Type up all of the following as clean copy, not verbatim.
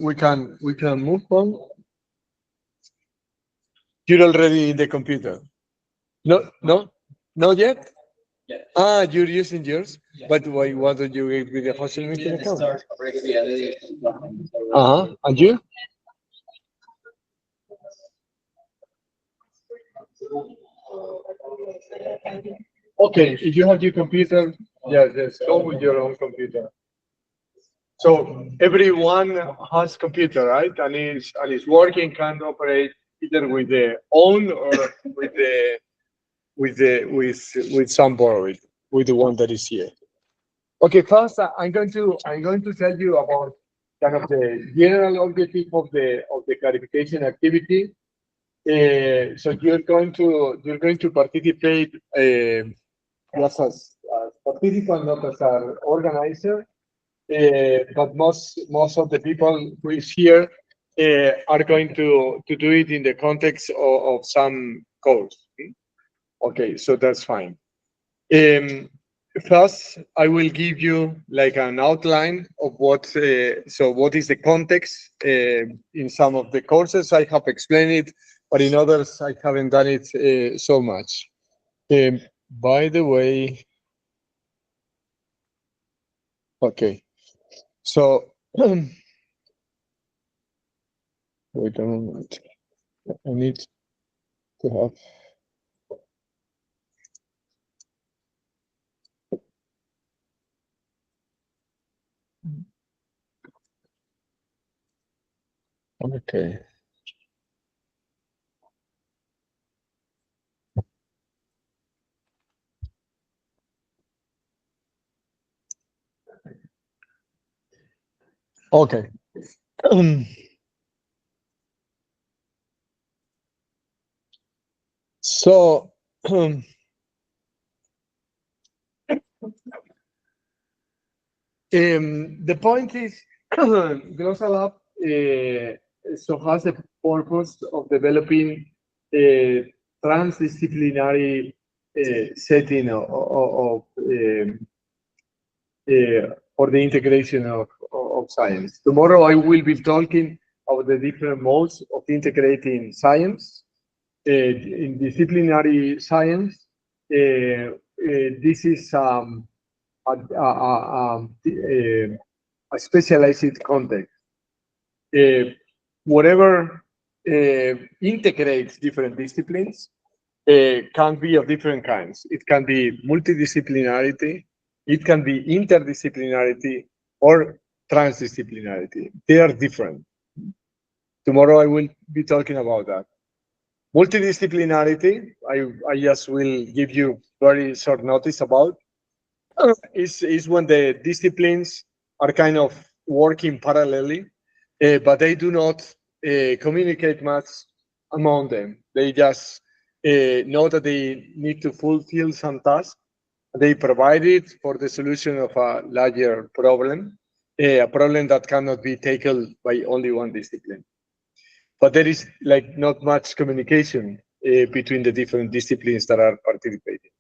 we can move on. You're already in the computer. No, no, not yet. Ah, you're using yours, but why don't you get with the hosting meeting account? Uh-huh. And you? Okay, if you have your computer, yeah, just go with your own computer. So everyone has computer, right? And is working, can operate either with their own or with the with some borrowed, with the one that is here. Okay, first I'm going to tell you about kind of the general objective of the clarification activity. So you're going to participate just as participant, not as an organizer. But most of the people who is here are going to do it in the context of some course. Okay, so that's fine. Um, First, I will give you like an outline of what is the context in some of the courses I have explained it, but in others I haven't done it so much. By the way, okay, so wait a moment. I need to have. Okay. Okay. So the point is, Glossal Lab so has the purpose of developing a transdisciplinary setting for the integration of science. Tomorrow I will be talking about the different modes of integrating science. In disciplinary science, this is a specialized context. Whatever integrates different disciplines can be of different kinds. It can be multidisciplinarity, it can be interdisciplinarity, or transdisciplinarity. They are different. Tomorrow I will be talking about that. Multidisciplinarity, I just will give you very short notice about, is when the disciplines are kind of working parallelly, but they do not communicate much among them. They just know that they need to fulfill some task. They provide it for the solution of a larger problem, a problem that cannot be tackled by only one discipline. But there is like not much communication between the different disciplines that are participating.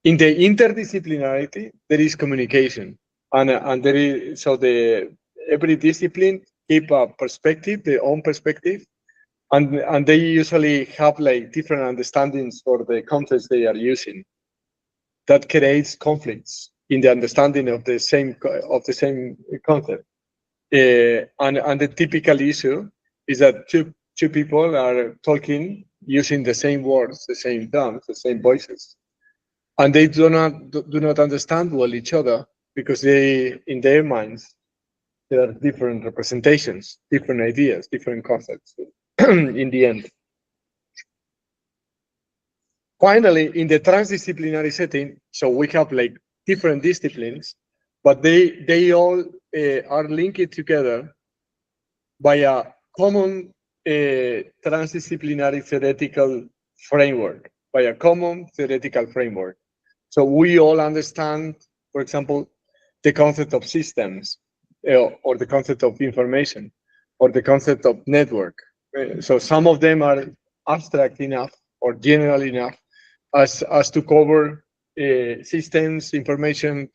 In the interdisciplinarity, there is communication, and there is so the every discipline keep a perspective, their own perspective, and they usually have like different understandings for the concepts they are using. That creates conflicts in the understanding of the same concept. And the typical issue is that two people are talking using the same words, the same terms, the same voices, and they do not understand well each other because they, in their minds, there are different representations, different ideas, different concepts. In the end, finally, in the transdisciplinary setting, so we have like different disciplines, but they all are linked together by a common transdisciplinary theoretical framework, by a common theoretical framework. So we all understand, for example, the concept of systems, or the concept of information, or the concept of network. So some of them are abstract enough or general enough as to cover systems, information,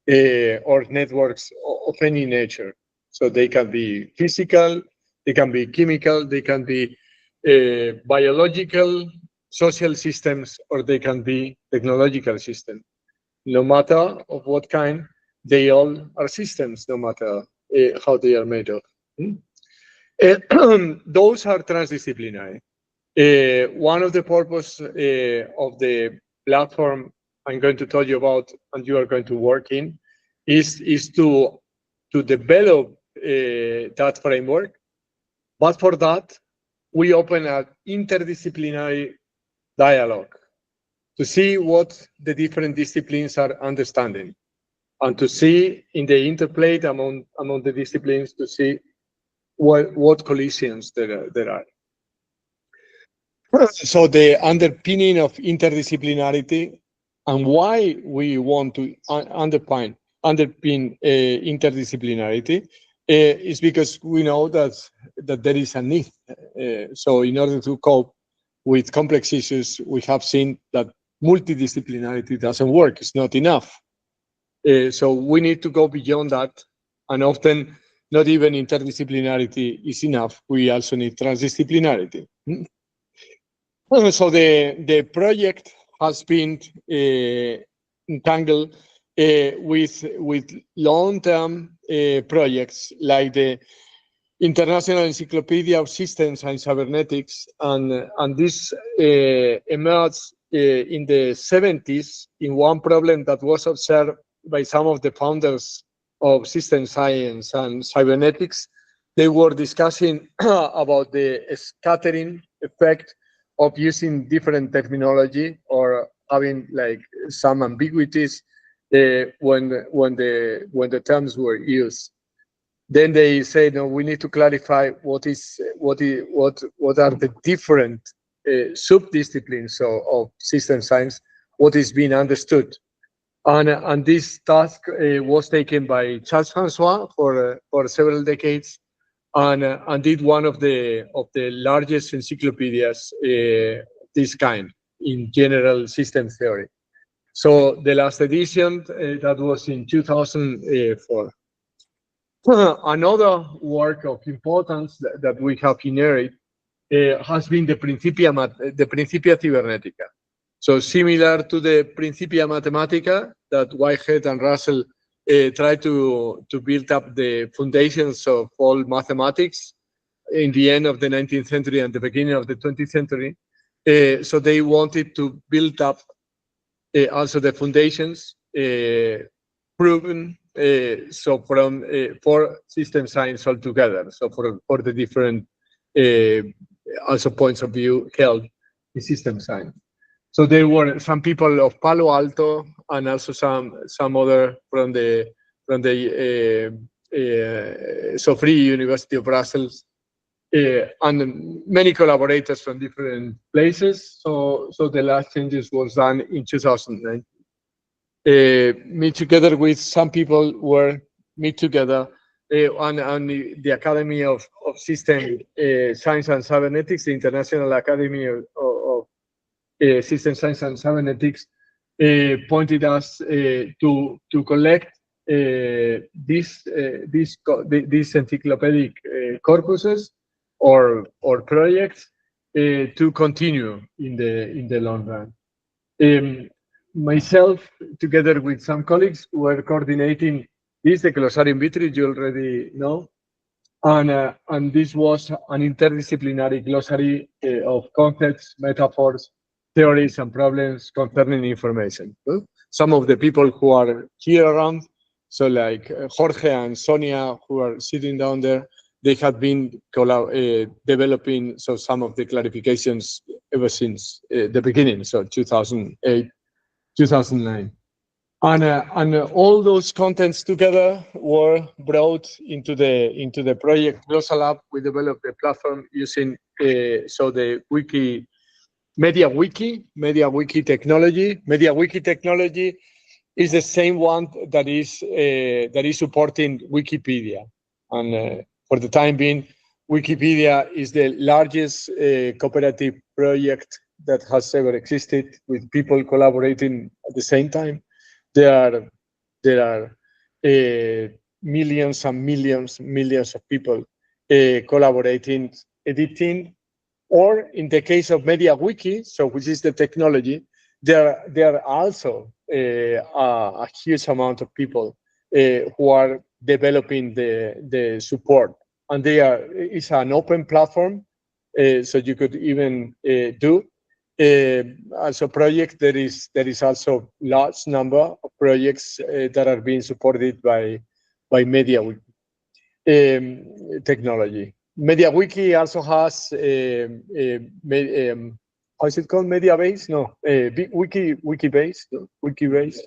or networks of any nature. So they can be physical, they can be chemical, they can be biological, social systems, or they can be technological systems. No matter of what kind, they all are systems, no matter how they are made of. Hmm? Those are transdisciplinary. One of the purpose of the platform I'm going to tell you about and you are going to work in is to develop that framework. But for that, we open an interdisciplinary dialogue to see what the different disciplines are understanding and to see in the interplay among the disciplines to see what collisions there are. So the underpinning of interdisciplinarity and why we want to underpin interdisciplinarity is because we know that there is a need. So in order to cope with complex issues, we have seen that multidisciplinarity doesn't work. It's not enough. So we need to go beyond that, and often not even interdisciplinarity is enough. We also need transdisciplinarity. So the project has been entangled with long-term projects like the International Encyclopedia of Systems and Cybernetics, and this emerged in the 70s in one problem that was observed by some of the founders of system science and cybernetics. They were discussing about the scattering effect of using different terminology or having like some ambiguities when the terms were used. Then they say, no, we need to clarify what are the different subdisciplines of system science, what is being understood. And this task was taken by Charles Francois for several decades, and did one of the largest encyclopedias this kind in general system theory. So the last edition that was in 2004. Another work of importance that we have inherited has been the Principia Cibernética. So similar to the Principia Mathematica that Whitehead and Russell tried to build up the foundations of all mathematics in the end of the 19th century and the beginning of the 20th century. So they wanted to build up also the foundations proven so from for system science altogether. So for the different also points of view held in system science. So there were some people of Palo Alto and also some other from the Free University of Brussels and many collaborators from different places. So the last changes was done in 2009. Me together with some people were meet together on the Academy of System Science and Cybernetics, the International Academy of System Science and Cybernetics, pointed us to collect these encyclopedic corpuses or projects to continue in the long run. Myself, together with some colleagues, were coordinating this, the Glossarium Vitri, you already know, and this was an interdisciplinary glossary of concepts, metaphors, theories, and problems concerning information. Some of the people who are here around, so like Jorge and Sonia, who are sitting down there, they had been developing some of the clarifications ever since the beginning, so 2008, 2009. And all those contents together were brought into the project Glossal Lab. We developed the platform using the MediaWiki technology. MediaWiki technology is the same one that is supporting Wikipedia, and for the time being, Wikipedia is the largest cooperative project that has ever existed, with people collaborating at the same time. There are millions and millions of people collaborating, editing, or in the case of MediaWiki, so which is the technology, there are also a huge amount of people who are developing the support, and it's an open platform, so you could even do as a project. There is also large number of projects that are being supported by MediaWiki technology. MediaWiki also has how is it called? MediaBase? No, Wikibase. No? Wikibase.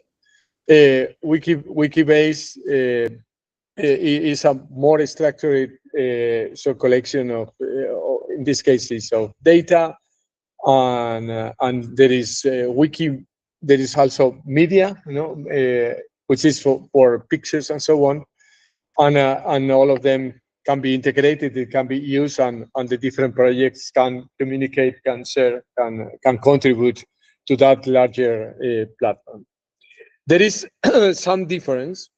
Wikibase is a more structured collection of, in this case, of data, and there is wiki. There is also media, which is for pictures and so on, and all of them can be integrated. It can be used, and the different projects can communicate, can share, can contribute to that larger platform. There is some difference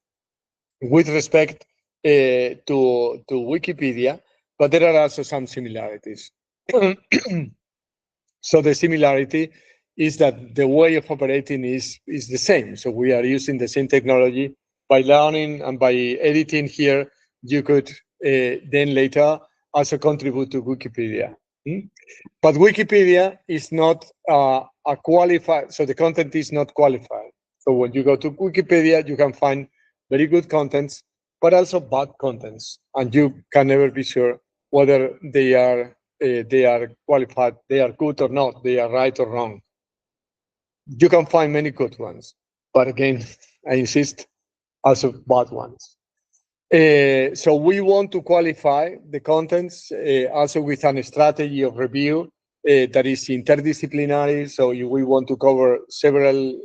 with respect to Wikipedia, but there are also some similarities. So the similarity is that the way of operating is the same. So we are using the same technology. By learning and by editing here, you could then later also contribute to Wikipedia. But Wikipedia is not a qualified, so the content is not qualified. So when you go to Wikipedia, you can find very good contents, but also bad contents, and you can never be sure whether they are qualified, they are good or not, they are right or wrong. You can find many good ones, but again, I insist, also bad ones. So we want to qualify the contents also with a strategy of review that is interdisciplinary. So we want to cover several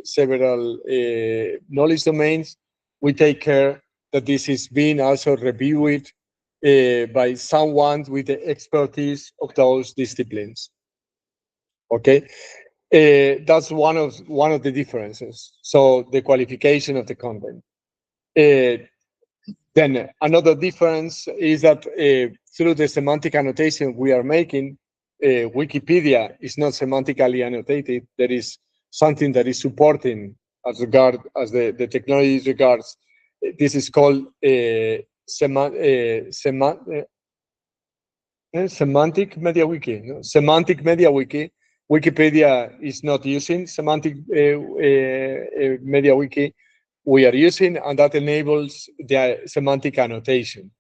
knowledge domains. We take care that this is being also reviewed by someone with the expertise of those disciplines. Okay, that's one of the differences. So the qualification of the content. Then another difference is that through the semantic annotation we are making, Wikipedia is not semantically annotated. There is something that is supporting as the technology regards. This is called semantic MediaWiki. No? Semantic MediaWiki. Wikipedia is not using semantic MediaWiki. We are using, and that enables the semantic annotation.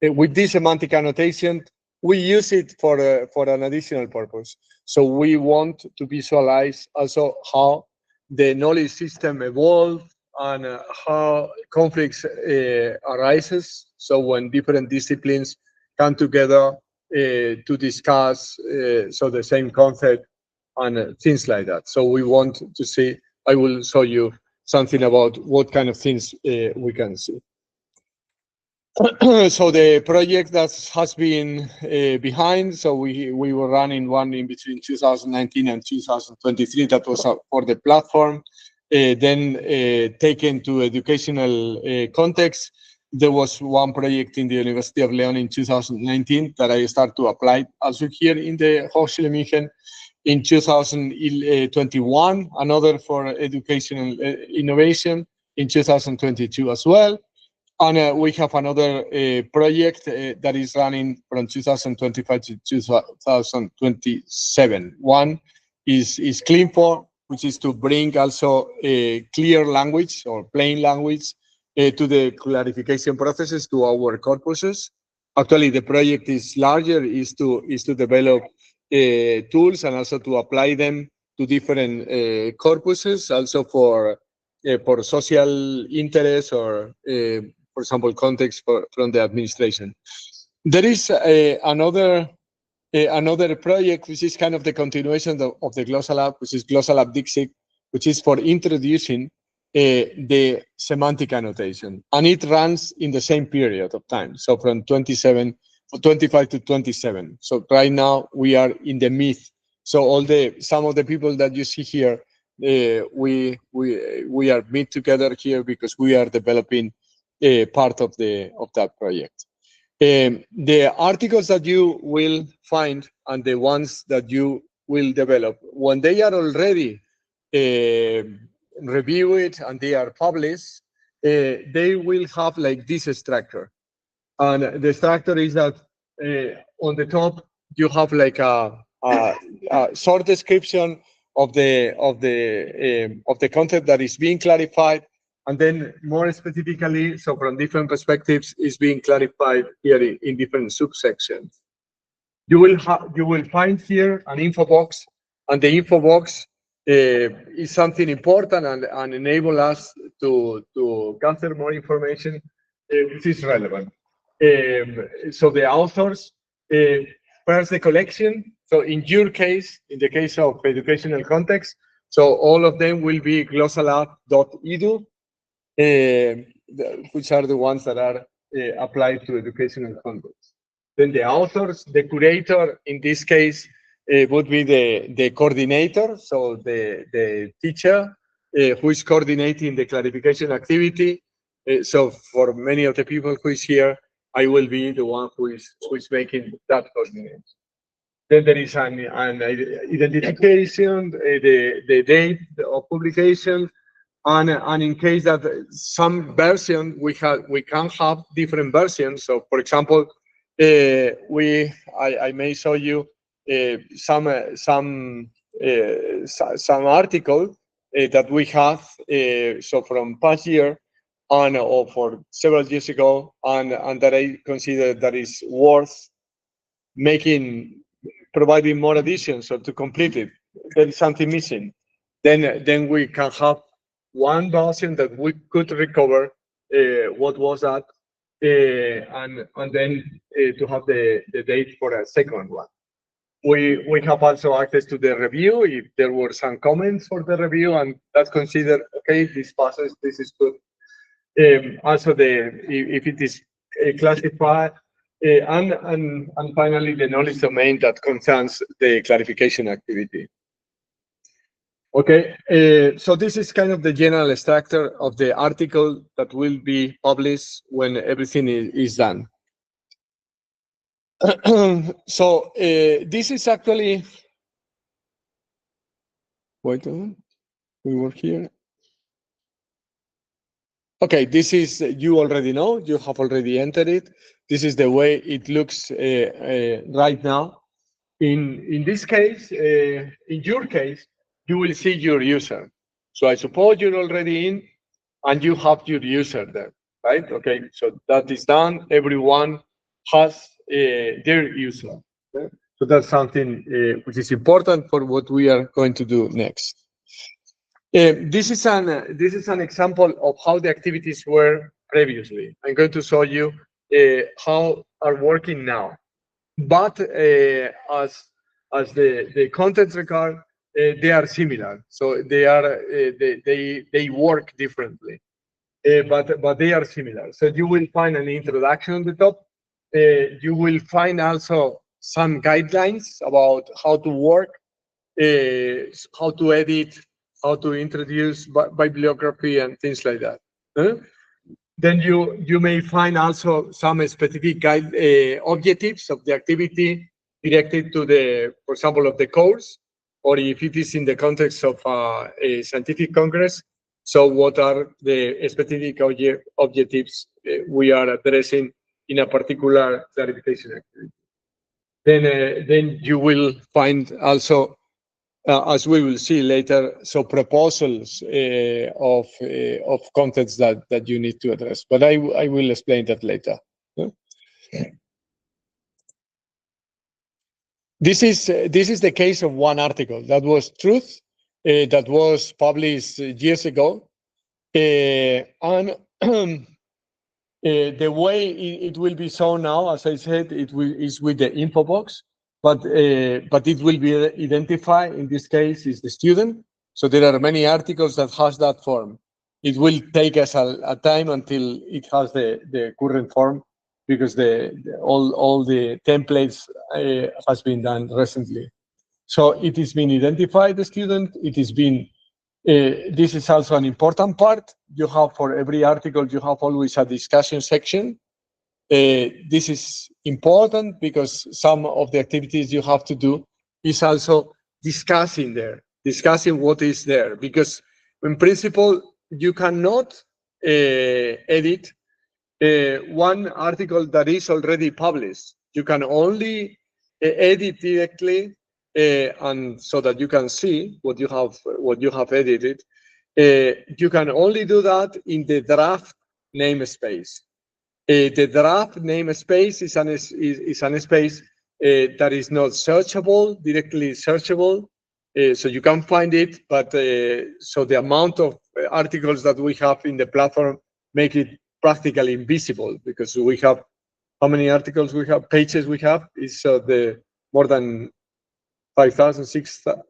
With this semantic annotation, we use it for an additional purpose. So we want to visualize also how the knowledge system evolves and how conflicts arises. So when different disciplines come together to discuss so the same concept and things like that. So we want to see. I will show you something about what kind of things we can see. So the project that has been behind, so we were running one in between 2019 and 2023 that was for the platform. Then taken to educational context, there was one project in the University of León in 2019 that I started to apply also here in the Hochschule München. In 2021, another for educational innovation in 2022 as well. And we have another project that is running from 2025 to 2027. One is Clean4, which is to bring also a clear language or plain language to the clarification processes to our corpuses. Actually, the project is larger, is to develop tools and also to apply them to different corpuses, also for social interest or, for example, context from the administration. There is another project, which is kind of the continuation of the Glossal App, which is Glossal App Dixit, which is for introducing the semantic annotation, and it runs in the same period of time, so from 25 to 27. So right now we are in the mid. So some of the people that you see here, we are meet together here because we are developing part of that project. The articles that you will find and the ones that you will develop, when they are already reviewed and they are published, they will have like this structure. And the structure is that on the top you have like a short description of the content that is being clarified, and then more specifically, so from different perspectives, is being clarified here in different subsections. You will find here an info box, and the info box is something important and enable us to gather more information which is relevant. So the authors, first the collection. So in your case, in the case of educational context, so all of them will be glossalab.edu, which are the ones that are applied to educational context. Then the authors, the curator, in this case, would be the coordinator, so the teacher who is coordinating the clarification activity. So for many of the people who is here, I will be the one who is making that coordination. Then there is an identification, the date of publication, and in case that some version we can have different versions. So for example, I may show you some article that we have so from past year or for several years ago, and that I consider that is worth providing more additions or to complete it. There is something missing. Then we can have one version that we could recover what was that, and then to have the date for a second one. We have also access to the review if there were some comments for the review, and that's considered okay. This passes. This is good. Also, if it is classified, and finally the knowledge domain that concerns the clarification activity. Okay, so this is kind of the general structure of the article that will be published when everything is done. So this is actually, wait a minute, we were here. Okay, this is, you already know, you have already entered it. This is the way it looks right now. In this case, in your case, you will see your user. So I suppose you're already in and you have your user there, right? Okay, so that is done. Everyone has their user. Okay? So that's something which is important for what we are going to do next. This is an example of how the activities were previously. I'm going to show you how are working now. But as the contents regard, they are similar. So they work differently, but they are similar. So you will find an introduction on the top. You will find also some guidelines about how to work, how to edit, how to introduce bibliography and things like that. Then you may find also some specific objectives of the activity directed to the, for example, of the course, or if it is in the context of a scientific congress. So what are the specific objectives we are addressing in a particular clarification activity? Then you will find also, as we will see later, so proposals of contents that you need to address. But I will explain that later. This is the case of one article that was Truth, that was published years ago, and the way it will be shown now, as I said, is with the info box. But it will be identified, in this case, is the student. So there are many articles that has that form. It will take us a time until it has the current form, because all the templates has been done recently. So it has been identified, the student. It has been This is also an important part. You have, for every article, you have always a discussion section. This is important because some of the activities you have to do is also discussing what is there. Because in principle, you cannot edit one article that is already published. You can only edit directly, and so that you can see what you have edited. You can only do that in the draft namespace. The draft namespace is an space that is not searchable, directly searchable, so you can find it, but so the amount of articles that we have in the platform make it practically invisible, because we have, how many articles we have, pages we have, is the more than 5,000, 6,000,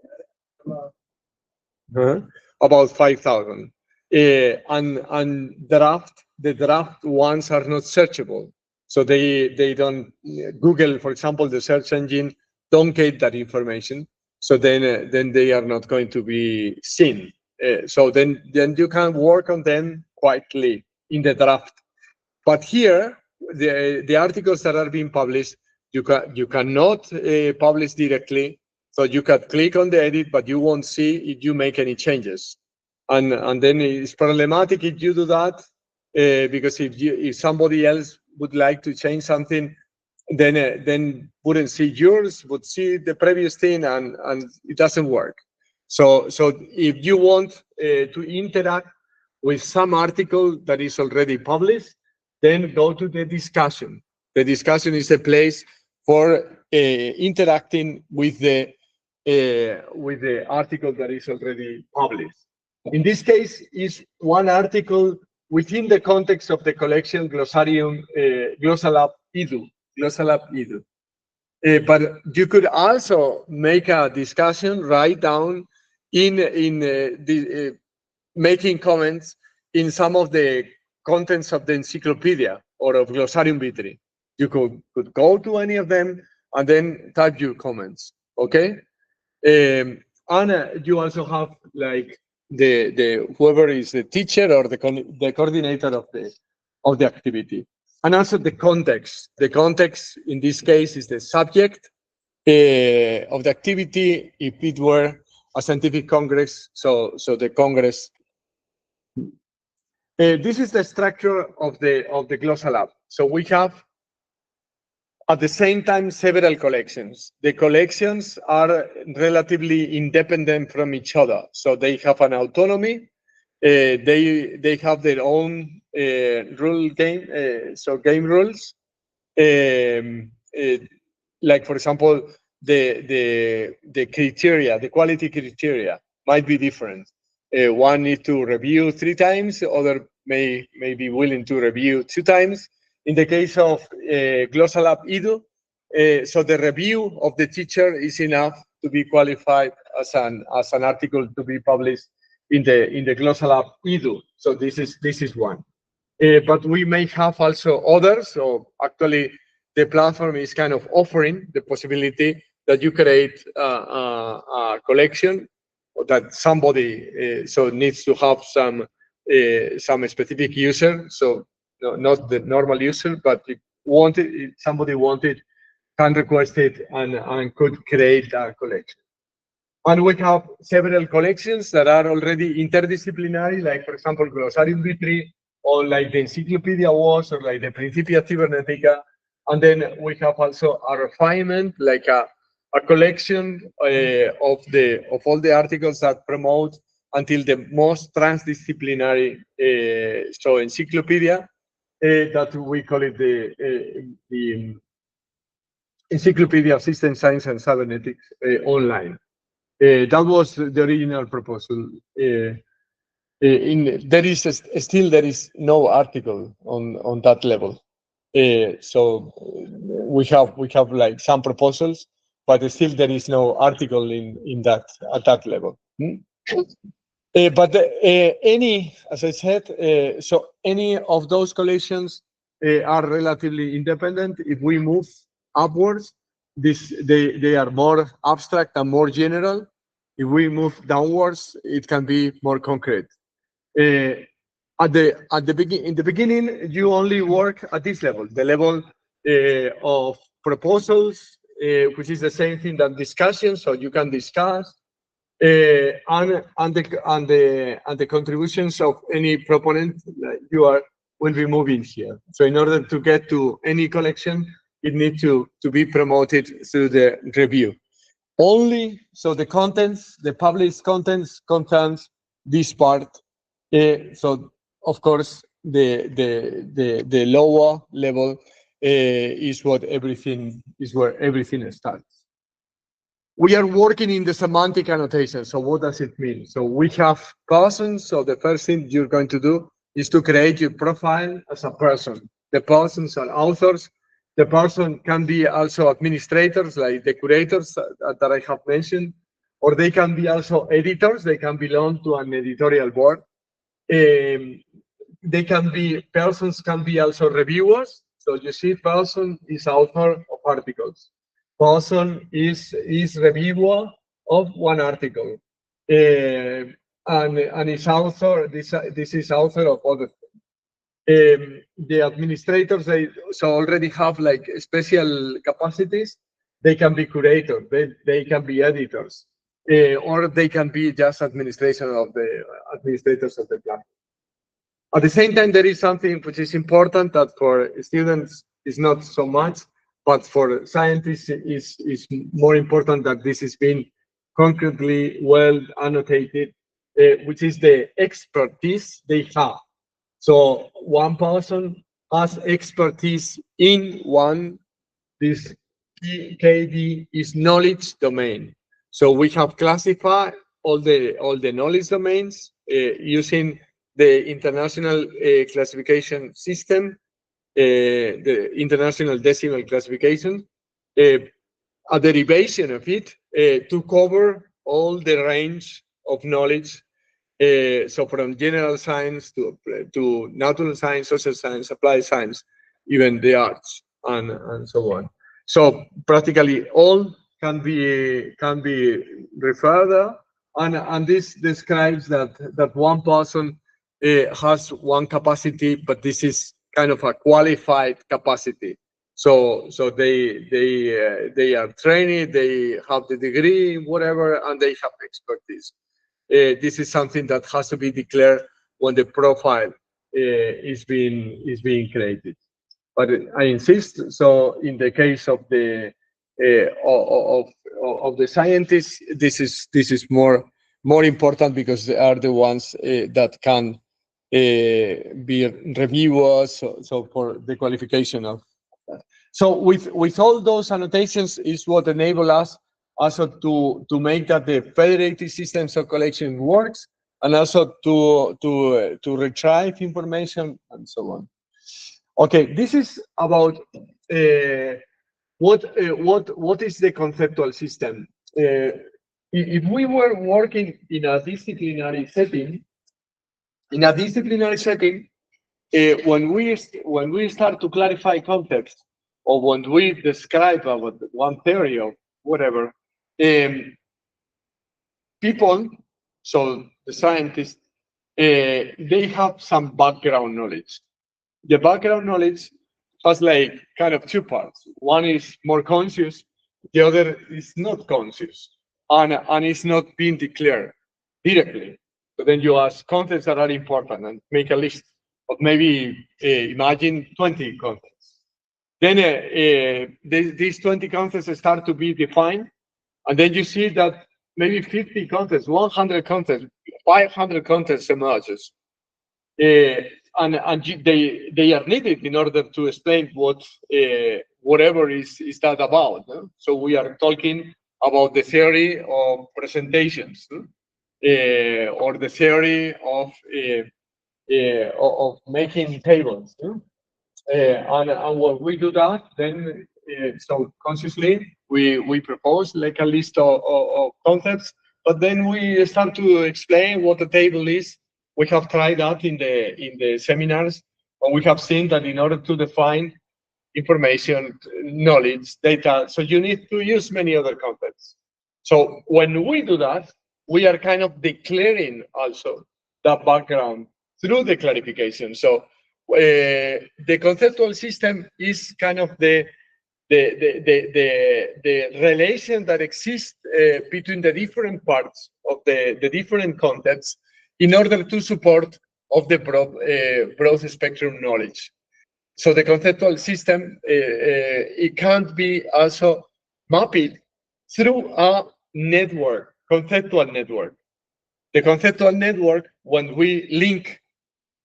about 5,000. And the draft ones are not searchable. So they don't, Google, for example, the search engine, don't get that information. So then they are not going to be seen. So then you can work on them quietly in the draft. But here, the articles that are being published, you cannot publish directly. So you can click on the edit, but you won't see if you make any changes. And then it's problematic if you do that, because if somebody else would like to change something, then wouldn't see yours, would see the previous thing, and it doesn't work. So if you want to interact with some article that is already published, then go to the discussion. The discussion is a place for interacting with the article that is already published. In this case, is one article within the context of the collection Glossarium Glossalab Edu. But you could also make a discussion, write down making comments in some of the contents of the encyclopedia or of Glossarium Vitri. You could go to any of them and then type your comments. Okay, and you also have like the whoever is the teacher or the coordinator of the activity, and also the context. The context in this case is the subject of the activity. If it were a scientific congress, so the congress. This is the structure of the Glossalab. So we have at the same time several collections. The collections are relatively independent from each other, so they have an autonomy. They have their own game rules. Like for example, the criteria, the quality criteria might be different. One needs to review 3 times, other may be willing to review 2 times. In the case of Glossalab Edu, so the review of the teacher is enough to be qualified as an article to be published in the Glossalab Edu. So this is one. But we may have also others. So actually, the platform is kind of offering the possibility that you create a collection that somebody so needs to have some specific user. So no, not the normal user, but if somebody wanted, can request it and could create a collection. And we have several collections that are already interdisciplinary, like for example, Glossarium Vitri, or like the Encyclopedia was, or like the Principia Cybernetica. And then we have also a refinement, like a collection of all the articles that promote until the most transdisciplinary so encyclopedia, that we call it the Encyclopedia of System Science and Cybernetics online. That was the original proposal. There is no article on that level. So we have like some proposals, but still there is no article in that at that level. But any, as I said, so any of those collections are relatively independent. If we move upwards, they are more abstract and more general. If we move downwards, it can be more concrete. Uh, in the beginning, you only work at this level, the level of proposals, which is the same thing that discussion. So you can discuss and the contributions of any proponent you are will be moving here. So in order to get to any collection, it needs to be promoted through the review. Only so the contents, the published contents contains this part. So of course the lower level is what everything is where everything starts. We are working in the semantic annotation. So what does it mean? So we have persons. So the first thing you're going to do is to create your profile as a person. The persons are authors. The person can be also administrators, like the curators that I have mentioned, or they can be also editors. They can belong to an editorial board. They can be, persons can be also reviewers. So you see, person is author of articles. Person is reviewer of one article, and is author. This is author of other. The administrators, they so already have like special capacities. They can be curators. They can be editors, or they can be just administrators of the platform. At the same time, there is something which is important that for students is not so much, but for scientists is more important that this is being concretely well annotated, which is the expertise they have. So one person has expertise in one, this KD is knowledge domain. So we have classified all the knowledge domains using the international classification system, the international decimal classification, a derivation of it to cover all the range of knowledge. So from general science to natural science, social science, applied science, even the arts and so on. So practically all can be referred, and this describes that one person has one capacity, but this is kind of a qualified capacity. So they are trained, they have the degree, whatever, and they have expertise. This is something that has to be declared when the profile is being created. But I insist. So in the case of the of the scientists, this is more important because they are the ones that can be reviewers. So for the qualification of that. So with all those annotations is what enable us also to make that the federated systems of collection works, and also to retrieve information and so on. Okay, this is about what is the conceptual system. If we were working in a disciplinary setting, when we start to clarify concepts, or when we describe about one theory or whatever, people, so the scientists, they have some background knowledge. The background knowledge has like kind of two parts. One is more conscious, the other is not conscious, and it's not being declared directly. So then you ask concepts that are important and make a list of maybe imagine 20 concepts. Then these 20 concepts start to be defined, and then you see that maybe 50 concepts, 100 concepts, 500 concepts emerges. And they are needed in order to explain what whatever is that about. No? So we are talking about the theory of presentations, no? Or the theory of making tables. No? And when we do that, then so consciously we propose like a list of concepts, but then we start to explain what the table is. We have tried that in the seminars, and we have seen that in order to define information, knowledge, data, so you need to use many other concepts. So when we do that, we are kind of declaring also that background through the clarification. So the conceptual system is kind of the relation that exists between the different parts of the different contexts in order to support of the broad spectrum knowledge. So the conceptual system, it can't be also mapped through a network, conceptual network. The conceptual network, when we link,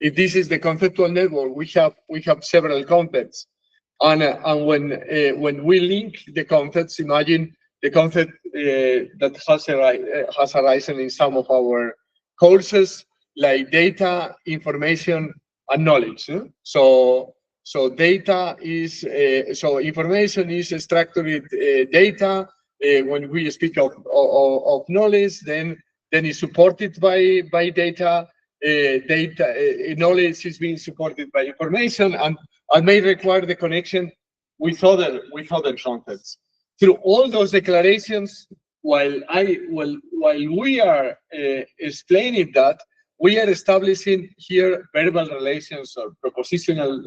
if this is the conceptual network, we have several contexts, and when we link the concepts, imagine the concept that has arisen in some of our courses, like data, information, and knowledge. So data is so information is structured data. When we speak of knowledge, then it's supported by data. Knowledge is being supported by information, and may require the connection with other concepts. Through all those declarations, while we are explaining that, we are establishing here verbal relations or prepositional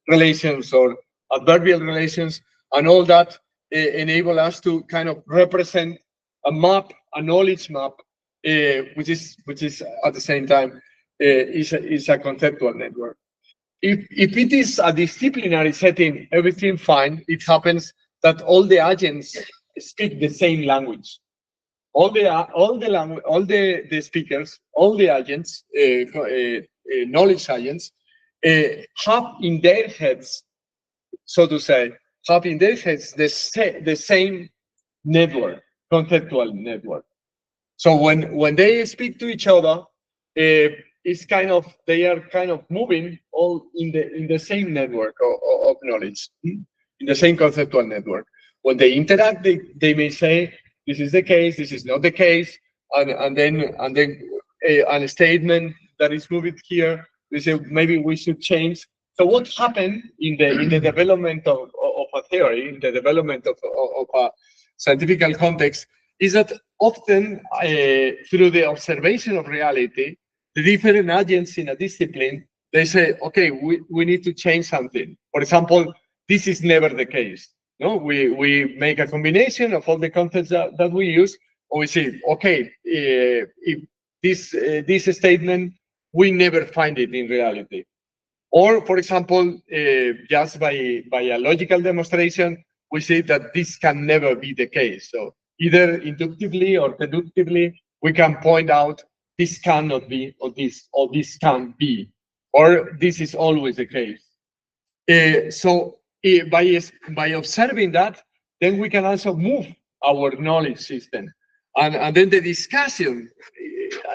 relations or adverbial relations, and all that enable us to kind of represent a map, a knowledge map, which is at the same time is a conceptual network. If it is a disciplinary setting, everything fine. It happens that all the agents speak the same language. All the speakers, all the agents, knowledge agents, have in their heads, so to say, have in their heads the same network, conceptual network. So when they speak to each other, it's kind of, they are kind of moving all in the same network of knowledge, in the same conceptual network. When they interact, they may say, this is the case, this is not the case, and then a statement that is moved here, we say maybe we should change. So what happened in the development of a theory, in the development of a scientific context, is that often through the observation of reality, the different agents in a discipline, they say, okay, we need to change something. For example, this is never the case. No, we make a combination of all the concepts that we use, or we say, okay, if this statement, we never find it in reality. Or, for example, just by a logical demonstration, we say that this can never be the case. So either inductively or deductively, we can point out this cannot be, or this can be, or this is always the case. So by observing that, then we can also move our knowledge system, and then the discussion.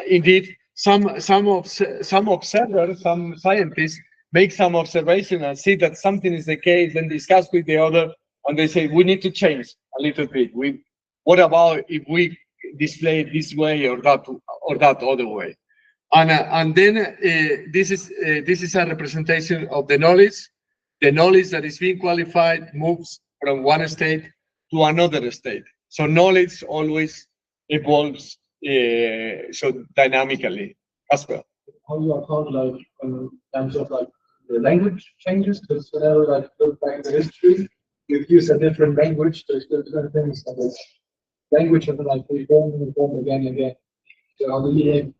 Indeed, some observers, some scientists make some observation and see that something is the case, then discuss with the other, and they say we need to change a little bit. What about if we display it this way or that other way? And then this is a representation of the knowledge. The knowledge that is being qualified moves from one state to another state. So knowledge always evolves so dynamically as well. How you are called, like, in terms of like the language changes, because whenever like look back in history, you've used a different language, there's different things, and it's language and then like reform again and again. So how do you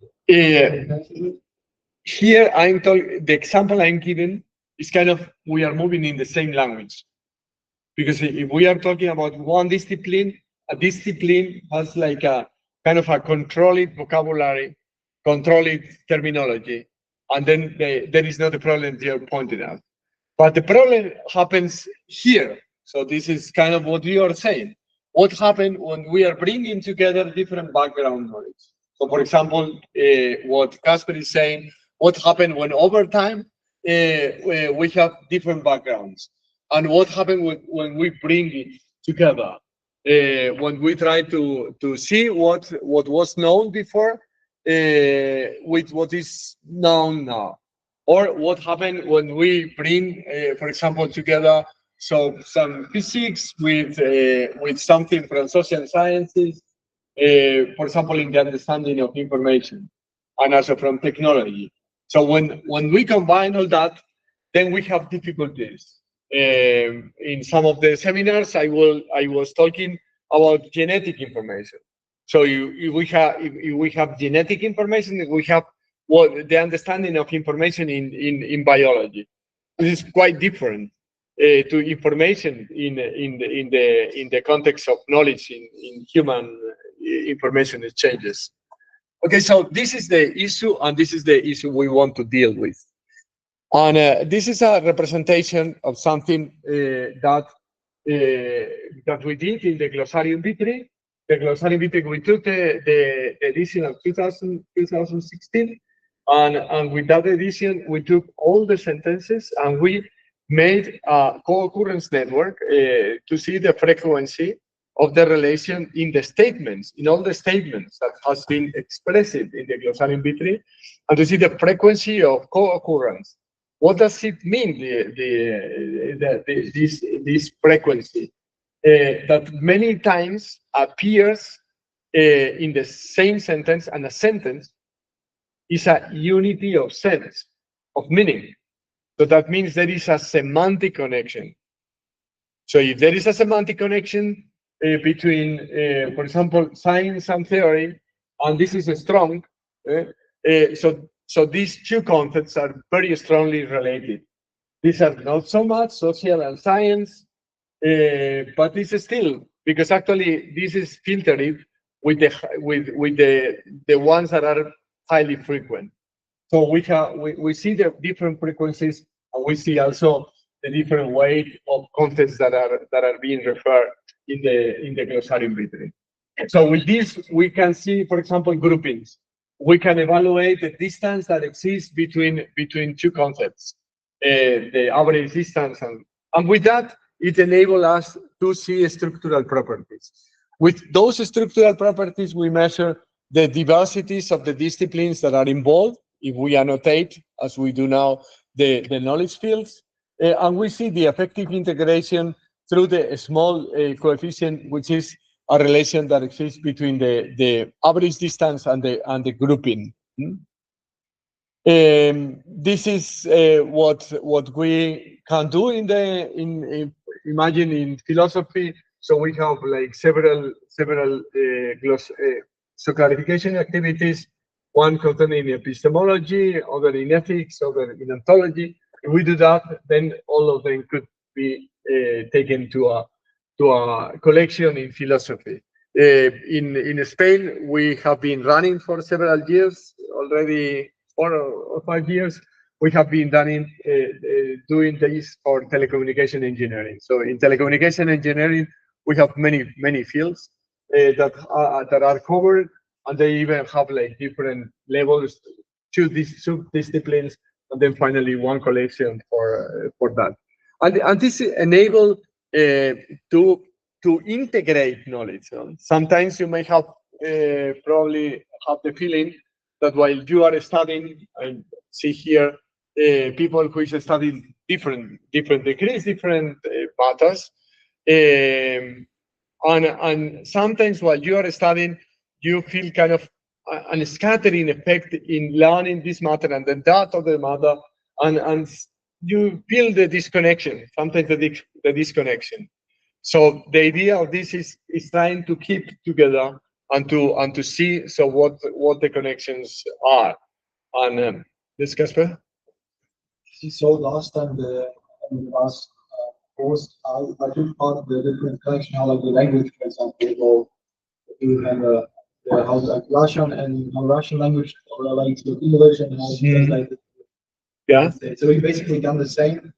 here I'm talking, the example I'm giving is kind of, we are moving in the same language. Because if we are talking about one discipline, a discipline has like a kind of a controlled vocabulary, controlled terminology, and then there is not the problem you're pointing out. But the problem happens here. So this is kind of what you are saying. What happened when we are bringing together different background knowledge? So, for example, what Casper is saying, what happened when over time we have different backgrounds? And what happened when we bring it together? When we try to see what was known before with what is known now, or what happened when we bring, for example, together some physics with something from social sciences, for example, in the understanding of information and also from technology. So when we combine all that, then we have difficulties. In some of the seminars, I was talking about genetic information. So if we have genetic information, we have what the understanding of information in biology. This is quite different to information in the context of knowledge in human information exchanges. Okay, so this is the issue, and this is the issue we want to deal with. And this is a representation of something that we did in the Glossarium Vitri. The Glossarium Vitri, we took the edition of 2016, and with that edition, we took all the sentences and we made a co-occurrence network to see the frequency of the relation in the statements, in all the statements that has been expressed in the Glossarium Vitri, and to see the frequency of co-occurrence. What does it mean, this frequency? That many times appears in the same sentence, and a sentence is a unity of sense, of meaning. So that means there is a semantic connection. So if there is a semantic connection between, for example, science and theory, and this is strong, so these two concepts are very strongly related. These are not so much social and science, but this is still, because actually this is filtered with the ones that are highly frequent. So we see the different frequencies, and we see also the different weight of concepts that are being referred in the Glossarium Vitri. So with this, we can see, for example, groupings. We can evaluate the distance that exists between two concepts, the average distance, and with that, it enables us to see structural properties. With those structural properties, we measure the diversities of the disciplines that are involved, if we annotate, as we do now, the knowledge fields, and we see the effective integration through the small coefficient, which is a relation that exists between the average distance and the grouping. This is what we can do imagine in philosophy. So we have like several so clarification activities. One concerning epistemology, other in ethics, other in ontology. If we do that, then all of them could be taken to a collection in philosophy. In Spain, we have been running for several years already, 4 or 5 years. We have been doing this for telecommunication engineering. So in telecommunication engineering, we have many fields that are covered, and they even have like different levels, 2 sub-disciplines, and then finally one collection for that. And this enable to integrate knowledge. Sometimes you may have probably have the feeling that while you are studying, I see here people who is studying different degrees, different matters, and sometimes while you are studying, you feel kind of a scattering effect in learning this matter and then that other matter, and you feel the disconnection, sometimes the disconnection. So the idea of this is trying to keep together and to see so what the connections are. And this, Casper? So last time in the last course, I took part the different connection, how like the language, for example, or you remember how like Russian and non-Russian language relates to English and how it's translated. Yeah. So we basically done the same,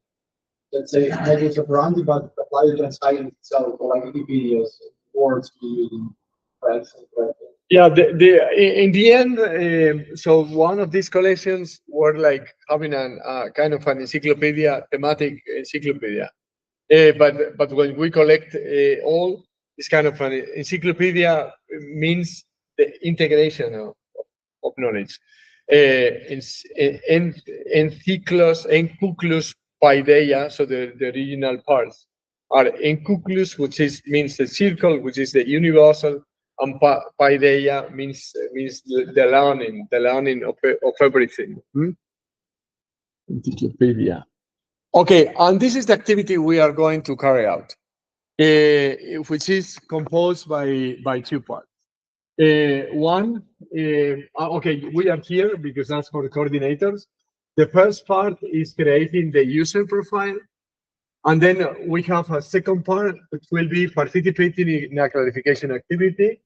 let's say, models of Randy, but applied it on science itself, or like Wikipedia's words we use in France. Yeah, in the end, so one of these collections were like having a kind of an encyclopedia, thematic encyclopedia. But when we collect all this kind of an encyclopedia means the integration of knowledge. Encyclos paideia, so the original parts are encuclus, which means the circle, which is the universal, and paideia means the learning of everything. Encyclopedia. Okay, and this is the activity we are going to carry out, which is composed by two parts. One, okay, we are here because that's for the coordinators. The first part is creating the user profile. And then we have a second part, which will be participating in a clarification activity.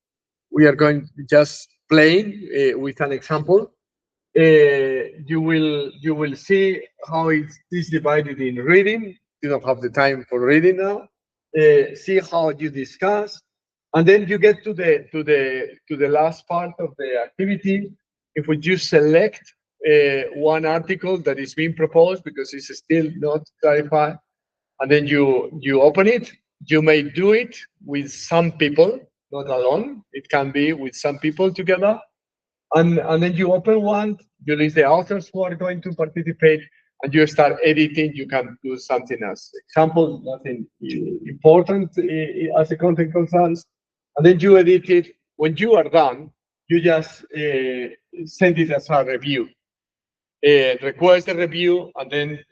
We are going just playing with an example. You will see how it is divided in reading. You don't have the time for reading now. See how you discuss, and then you get to the last part of the activity. If we just select one article that is being proposed because it's still not clarified, and then you open it. You may do it with some people, not alone. It can be with some people together, and then you open one. You list the authors who are going to participate, and you start editing. You can do something as example, nothing important as a content concerns, and then you edit it. When you are done, you just send it as a review. Request a review, and then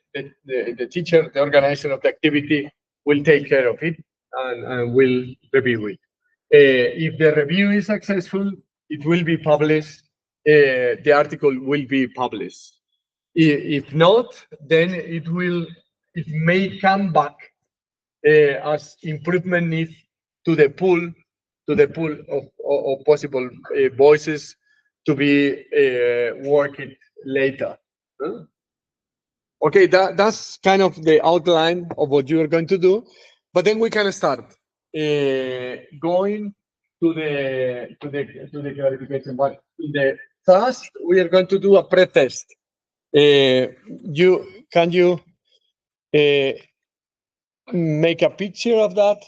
the teacher, the organizer of the activity, will take care of it and will review it. If the review is successful, it will be published. The article will be published. If not, then it may come back as improvement needs to the pool of possible voices to be working later. Okay, that's kind of the outline of what you are going to do, but then we can start going to the clarification. But in the first, we are going to do a pre-test. Can you make a picture of that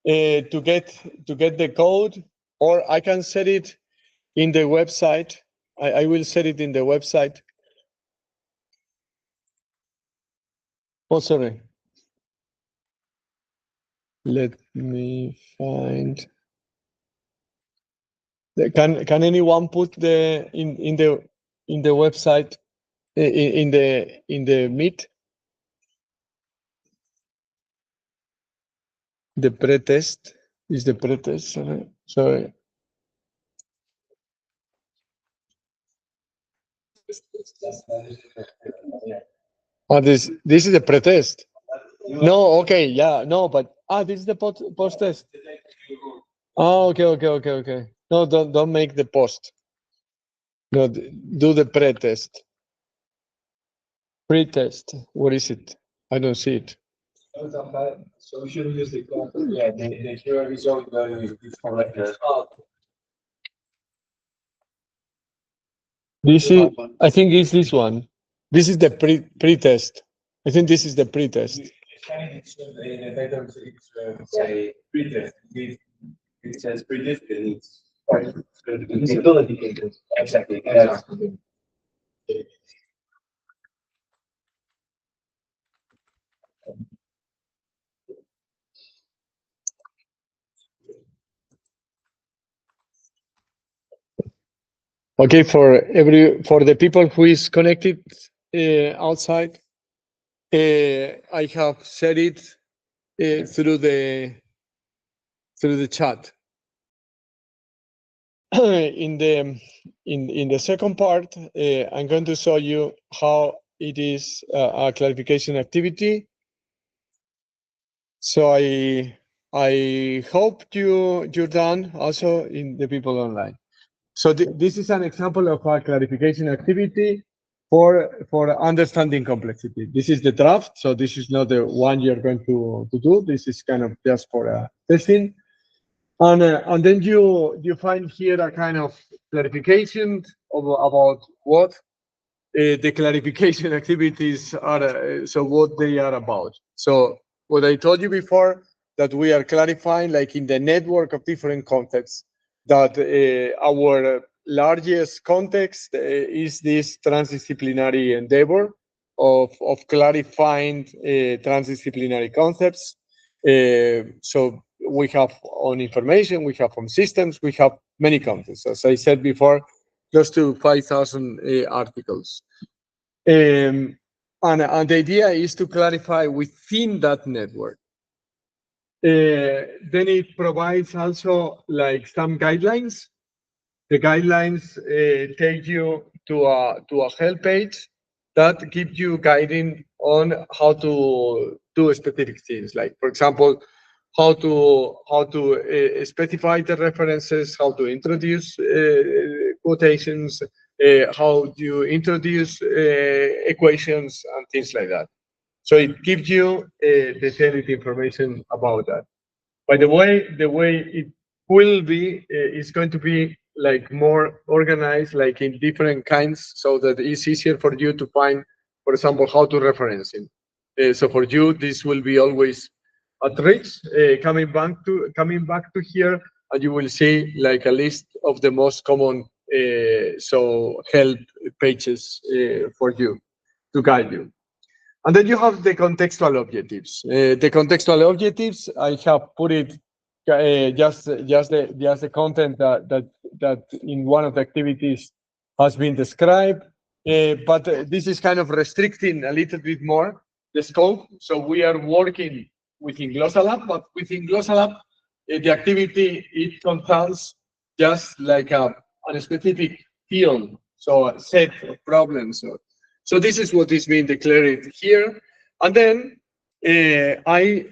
to get the code, or I can set it in the website. I will set it in the website. Oh, sorry. Let me find. Can anyone put the in the website in the Meet the pre-test is the pre-test. Sorry. Oh, this is the pre-test. No, okay, yeah, no, but this is the post test. Oh, okay. No, don't make the post. No, do the pre-test. Pre-test. What is it? I don't see it. So we shouldn't use the yeah, the QR result value is correct. This is, I think it's this one. This is the pre-test. I think this is the pre-test. Say pre-test. It says pre-test. It's visibility cases. Exactly. Okay, for the people who is connected outside, I have said it through the chat. in the second part, I'm going to show you how it is a clarification activity. So I hope you're done also in the people online. So this is an example of a clarification activity for understanding complexity. This is the draft, so this is not the one you're going to do. This is kind of just for testing. And then you find here a kind of clarification about what the clarification activities are, so what they are about. So what I told you before, that we are clarifying, like in the network of different contexts, that our largest context is this transdisciplinary endeavor of clarifying transdisciplinary concepts. So we have on information, we have on systems, we have many contents. As I said before, close to 5,000 articles. And the idea is to clarify within that network. Then it provides also like some guidelines. The guidelines take you to a help page that gives you guiding on how to do specific things. Like, for example, how to specify the references, how to introduce quotations, how you introduce equations and things like that. So it gives you detailed information about that. By the way it will be is going to be like more organized, like in different kinds, so that it's easier for you to find, for example, how to reference it. So for you, this will be always at reach. Coming back to here, and you will see like a list of the most common so help pages for you to guide you. And then you have the contextual objectives. The contextual objectives, I have put it just the content that in one of the activities has been described, but this is kind of restricting a little bit more the scope. So we are working within Glossal Lab, but within Glossal Lab, the activity it contains just like a specific field, so a set of problems. So this is what is being declared here, and then I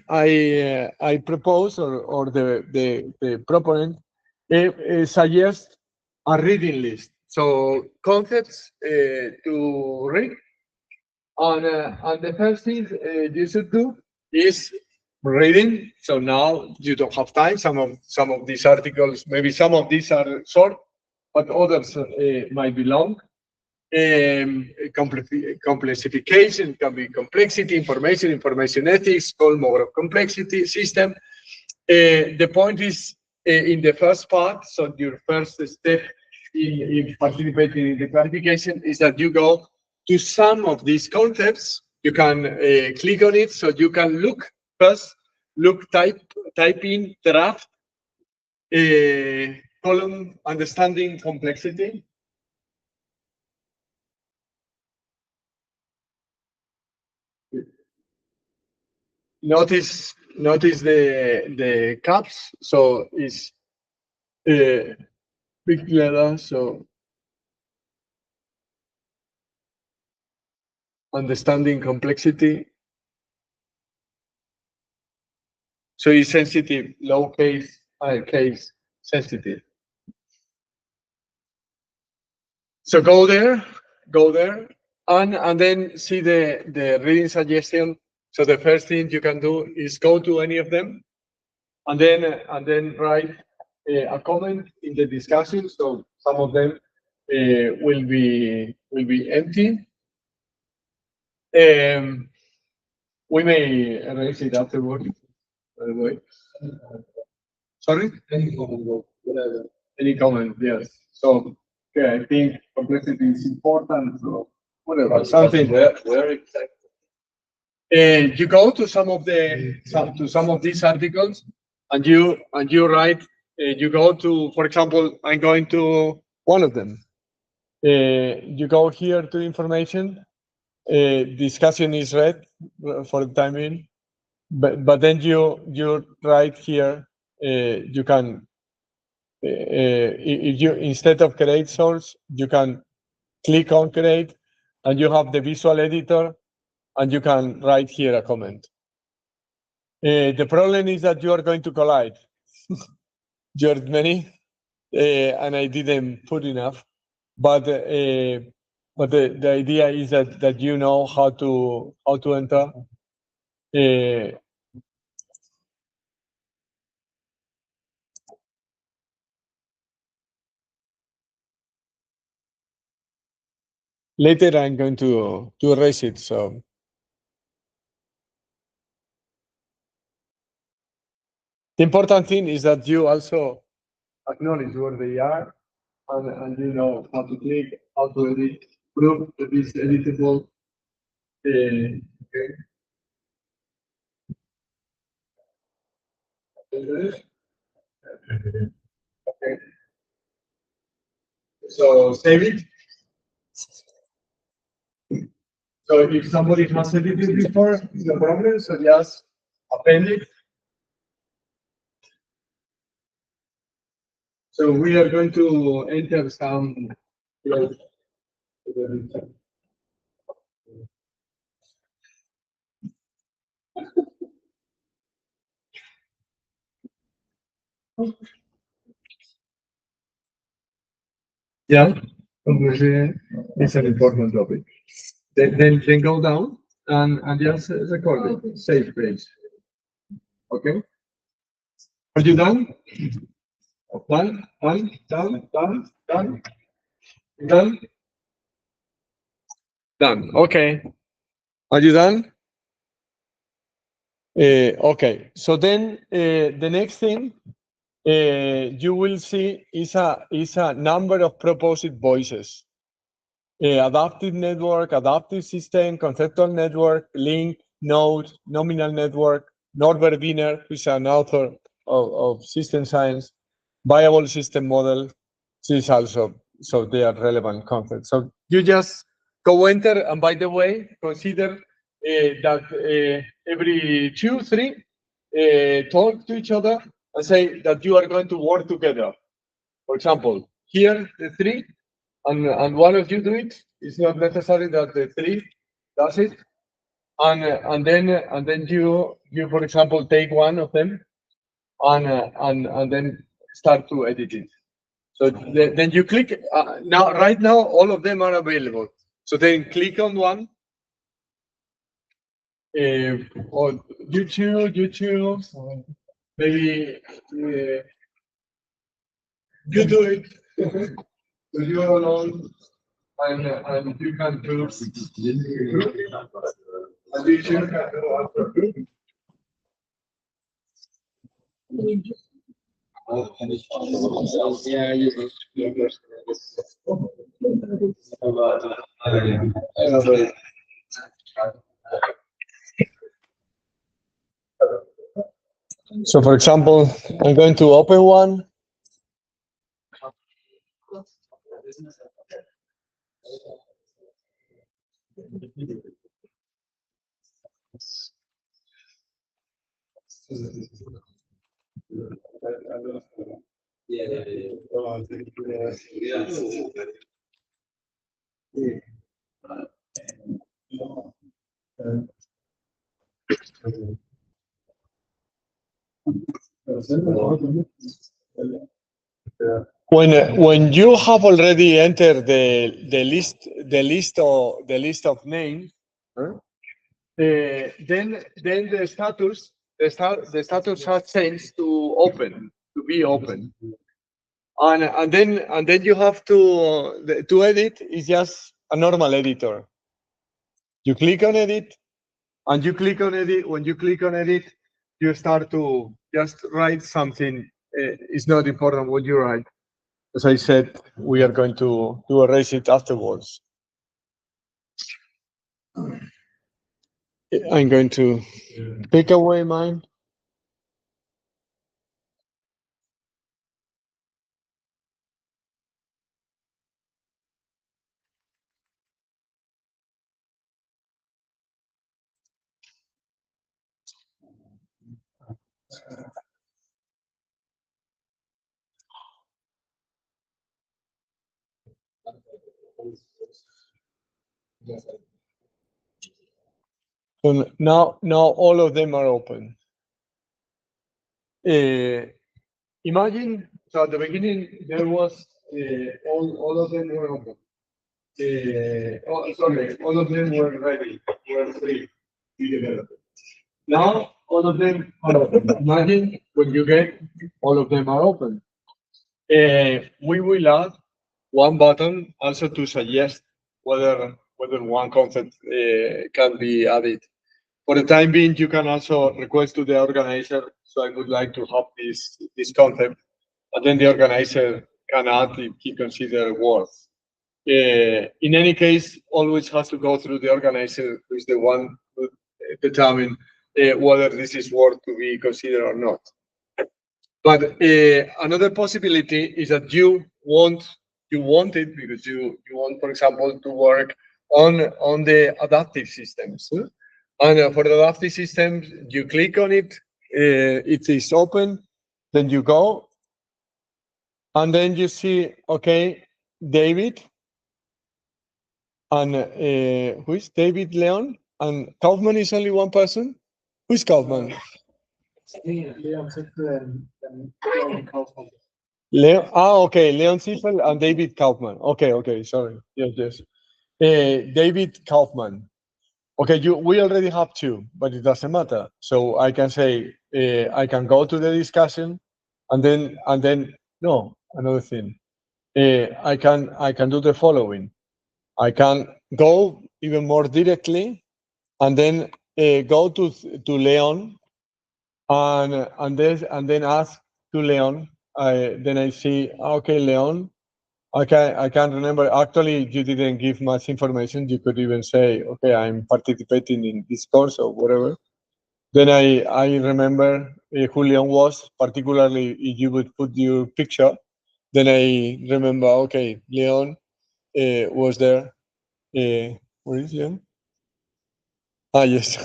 propose, or the proponent suggests a reading list. So concepts to read, and the first thing you should do is reading. So now you don't have time. Some of these articles, maybe some of these are short, but others might be long. Complexification can be complexity, information ethics, call more of complexity system. The point is in the first part, so your first step in participating in the clarification is that you go to some of these concepts. You can click on it, so you can type in draft column understanding complexity. Notice the caps. So it's big letter. So understanding complexity. So it's sensitive, low case, high case, sensitive. So go there, and then see the reading suggestion. So the first thing you can do is go to any of them, and then write a comment in the discussion. So some of them will be empty. We may erase it afterward, by the way. Sorry? Any comment, whatever. Any comment, yes. So, okay, I think complexity is important. So, whatever, something. Where exactly? You go to some of these articles, and you write. You go to, for example, I'm going to one of them. You go here to information. Discussion is read for the time being, but then you write here. You can if you, instead of create source, you can click on create, and you have the visual editor, and you can write here a comment. The problem is that you are going to collide. You're many, and I didn't put enough, but the idea is that you know how to enter. Later, I'm going to erase it. So the important thing is that you also acknowledge where they are, and you know how to click, how to edit, prove that it's editable. Okay. Okay. So save it. So if somebody has edited before, no problem. So just append it. So we are going to enter some. Yeah, obviously it's an important topic. Then go down and just record it. Save page. Okay. Are you done? Done. Done. Done. Done. Done. Done. Done. Okay. Are you done? Okay. So then the next thing you will see is a number of proposed voices. Adaptive network, adaptive system, conceptual network, link, node, nominal network, Norbert Wiener, who is an author of system science, viable system model. This is also, so they are relevant concepts. So you just go enter, and by the way, consider that every 2, 3 talk to each other and say that you are going to work together. For example, here the 3 and one of you do it. It's not necessary that the 3 does it, and then you for example take one of them and then start to edit it. So then you click now. Right now, all of them are available. So then click on one. Or YouTube, maybe you do it. So you are alone. And you can do and you can do after group. So for example, I'm going to open one. When you have already entered the list of names, then the status has changed to open, to be open, and then you have to edit is just a normal editor. You click on edit, and you click on edit. When you click on edit, you start to just write something. It's not important what you write. As I said, we are going to erase it afterwards. I'm going to take away mine. So now all of them are open. Imagine, so at the beginning there was all of them were open. Sorry, all of them were ready, were free to be developed. Now all of them are open. Imagine when you get all of them are open. We will add one button also to suggest whether one concept can be added. For the time being, you can also request to the organizer. So I would like to have this concept, and then the organizer can add if he considers worth. In any case, always has to go through the organizer, who is the one who determine whether this is worth to be considered or not. But another possibility is that you want it because you want, for example, to work on the adaptive systems. And for the adaptive systems, you click on it, it is open, then you go, and then you see, okay, David, and who is David Leon? And Kaufman is only one person? Who's Kaufman? Leon Ziegler and Leon Kaufman. Okay, Leon Ziffel and David Kaufman. Okay, sorry. Yes. David Kaufman. Okay, we already have two, but it doesn't matter. So I can say I can go to the discussion, and then no, another thing. I can do the following. I can go even more directly, and then go to Leon, and then ask to Leon. Then I see, okay, Leon. I can't remember. Actually, you didn't give much information. You could even say, okay, I'm participating in this course or whatever. Then I remember who Leon was, particularly if you would put your picture. Then I remember, okay, Leon was there. Where is Leon? Ah, yes.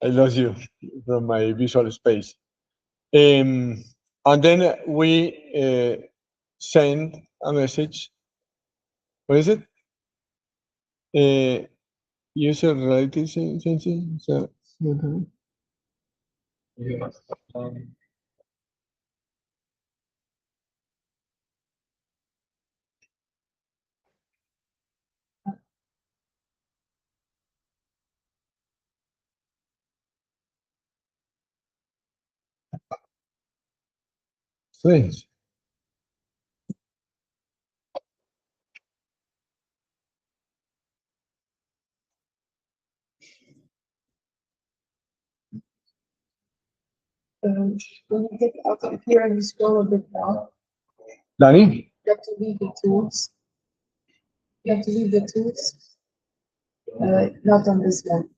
I lost you from my visual space. And then we send a message. What is it? User related sensing. So, Yeah. Um, strange. When you get out of here and you scroll a bit down, Danny? you have to leave the tools. You have to leave the tools, not on this one,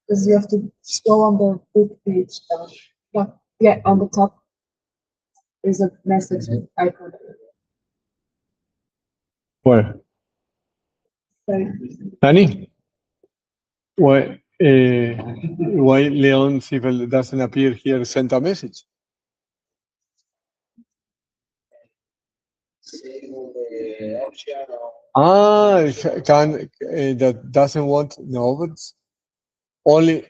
because you have to scroll on the book page down. Yeah, on the top is a message icon. Where? Sorry. Danny? Why Leon Sibel doesn't appear here? Send a message. That doesn't want no, but only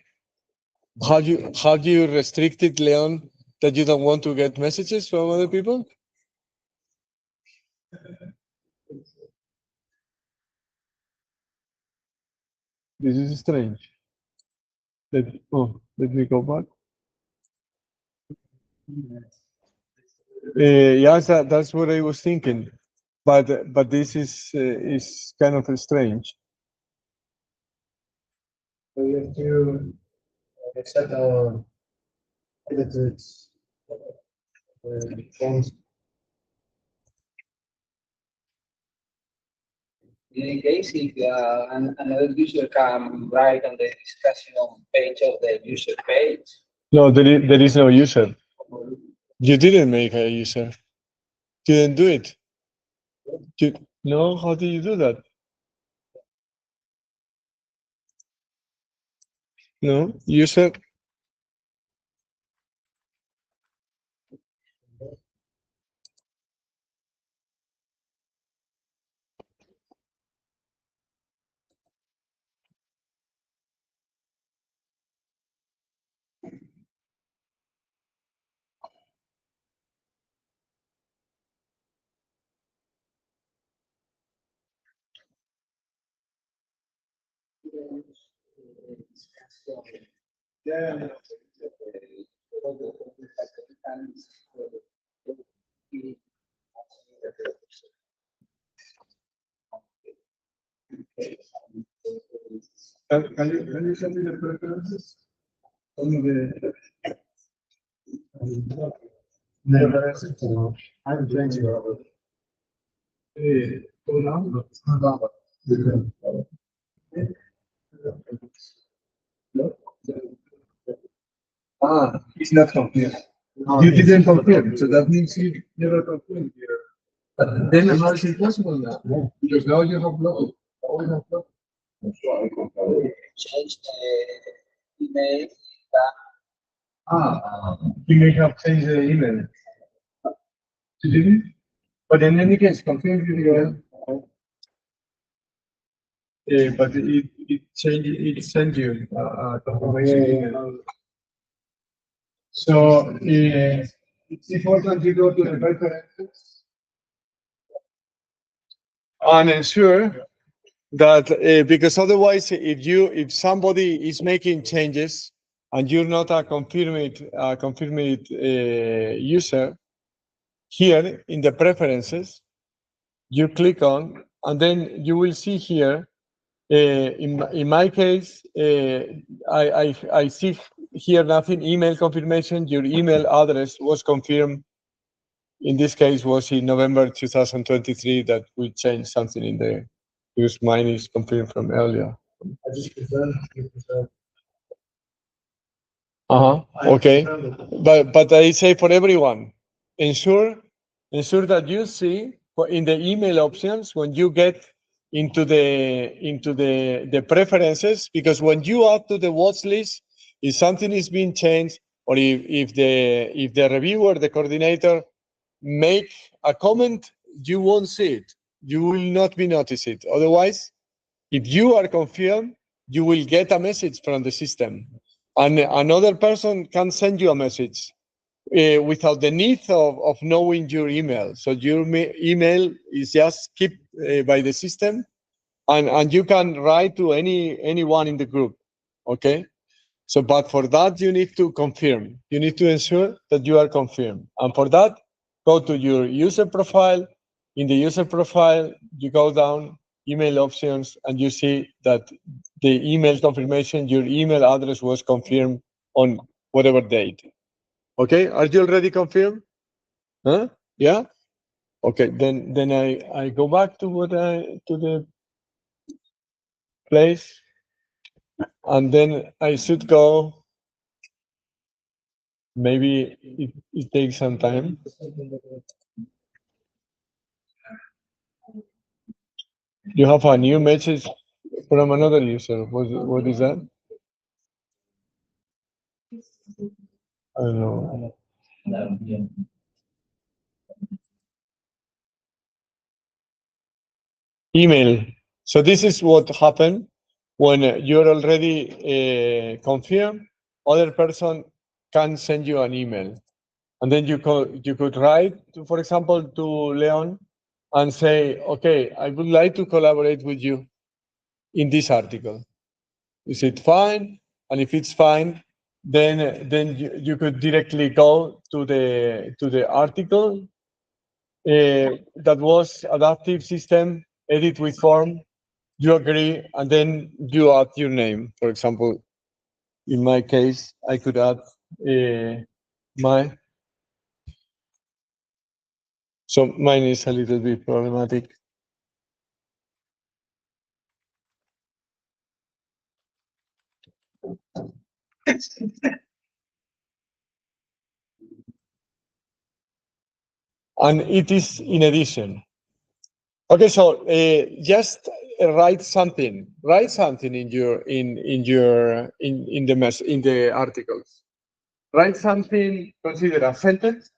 how do you restrict it, Leon, that you don't want to get messages from other people? This is strange. Let me go back. Yes, that's what I was thinking, but this is kind of strange. so you have to set a edited forms. In any case, if another user can write on the discussion page of the user page. No, there is no user. You didn't make a user. You didn't do it. No, how do you do that? No, user. Yeah. Can you send me the preferences? Only the preferences. I'm changing it. Go down. Ah, it's not complete. You didn't confirm, so that means you never confirmed here. But then how is it possible now? Because now you have blocked. Always have blocked. Change the email. You may have changed the email. You didn't? But in any case, confirm your email. But it changed, it sent you a confirmation email. So it's important you go to the preferences And ensure that because otherwise, if somebody is making changes and you're not a confirmed user, here in the preferences, you click on, and then you will see here. In my case, I see here nothing. Email confirmation. Your email address was confirmed. In this case, was in November 2023 that we changed something in there. Because mine is confirmed from earlier. I just confirmed. Okay. But I say for everyone, ensure that you see in the email options when you get into the preferences, because when you add to the watch list, if something is being changed, or if the reviewer, the coordinator, make a comment, you won't see it. You will not be noticed it. Otherwise, if you are confirmed, you will get a message from the system, and another person can send you a message without the need of knowing your email. So your email is just kept by the system, and you can write to anyone in the group. Okay. So, but for that, you need to confirm. You need to ensure that you are confirmed. And for that, go to your user profile. In the user profile, you go down, email options, and you see that the email confirmation, your email address was confirmed on whatever date. Okay, are you already confirmed? Huh? Yeah? Okay, then I go back to to the place, and then I should go. Maybe it takes some time. You have a new message from another user. What is that? I don't know. Email. So this is what happened when you're already confirmed. Other person can send you an email, and then you could write, for example, to Leon and say, okay, I would like to collaborate with you in this article. Is it fine? And if it's fine, then you could directly go to the article that was adaptive system, edit with form. You agree, and then you add your name. For example, in my case, I could add my. So mine is a little bit problematic. And it is in addition. Okay, so just write something. Write something in the articles. Write something. Consider a sentence